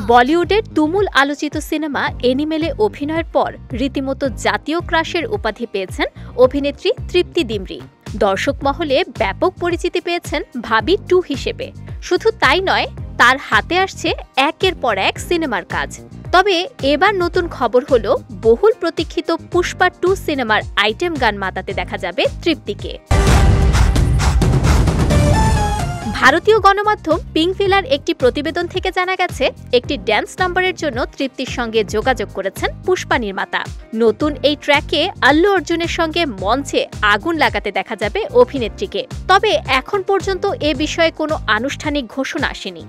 বলিউডের তুমুল আলোচিত সিনেমা এনিমেলে অভিনয়ের পর রীতিমতো জাতীয় ক্রাশের উপাধি পেয়েছেন অভিনেত্রী তৃপ্তি ডিমরি। দর্শক মহলে ব্যাপক পরিচিতি পেয়েছেন ভাবি 2 হিসেবে। শুধু তাই নয়, তার হাতে আসছে একের পর এক সিনেমার কাজ। তবে এবার নতুন খবর হলো, বহুল প্রতীক্ষিত পুষ্পা 2 সিনেমার আইটেম গান মাতাতে দেখা যাবে তৃপ্তিকে। ভারতীয় গণমাধ্যম পিঙ্কভিলার একটি প্রতিবেদন থেকে জানা গেছে, একটি ড্যান্স নাম্বারের জন্য তৃপ্তির সঙ্গে যোগাযোগ করেছেন পুষ্পা নির্মাতা। নতুন এই ট্র্যাকে আল্লু অর্জুনের সঙ্গে মঞ্চে আগুন লাগাতে দেখা যাবে অভিনেত্রীকে। তবে এখন পর্যন্ত এ বিষয়ে কোনো আনুষ্ঠানিক ঘোষণা আসেনি।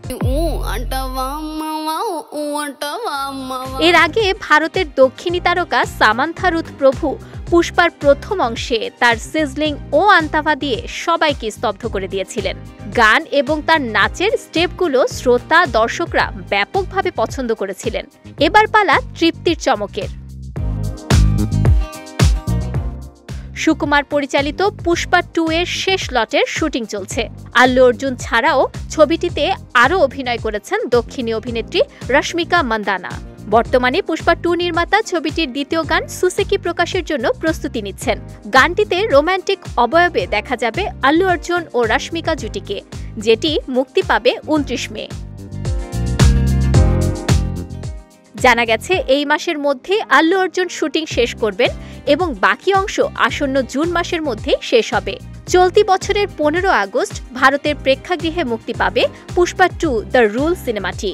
এর আগে ভারতের দক্ষিণী তারকা সামান্থা রুথ প্রভু পুষ্পার প্রথম অংশে তার সিজলিং ও আন্তাভা দিয়ে সবাইকে স্তব্ধ করে দিয়েছিলেন। গান এবং তার নাচের স্টেপগুলো শ্রোতা দর্শকরা ব্যাপকভাবে পছন্দ করেছিলেন। এবার পালা তৃপ্তির চমকের। সুকুমার পরিচালিত পুষ্পা 2 এর শেষ লটের শুটিং চলছে। আল্লু অর্জুন ছাড়াও ছবিটিতে আরও অভিনয় করেছেন দক্ষিণী অভিনেত্রী রশ্মিকা মান্দানা। বর্তমানে পুষ্পা 2 নির্মাতা ছবিটির দ্বিতীয় গান সুসেকি প্রকাশের জন্য প্রস্তুতি নিচ্ছেন। গানটিতে রোমান্টিক অবয়বে দেখা যাবে আল্লু অর্জুন ও রশ্মিকা জুটিকে, যেটি মুক্তি পাবে 29 মে। জানা গেছে, এই মাসের মধ্যে আল্লু অর্জুন শুটিং শেষ করবেন এবং বাকি অংশ আসন্ন জুন মাসের মধ্যে শেষ হবে। চলতি বছরের 15 আগস্ট ভারতের প্রেক্ষাগৃহে মুক্তি পাবে পুষ্পা 2 দ্য রুল সিনেমাটি।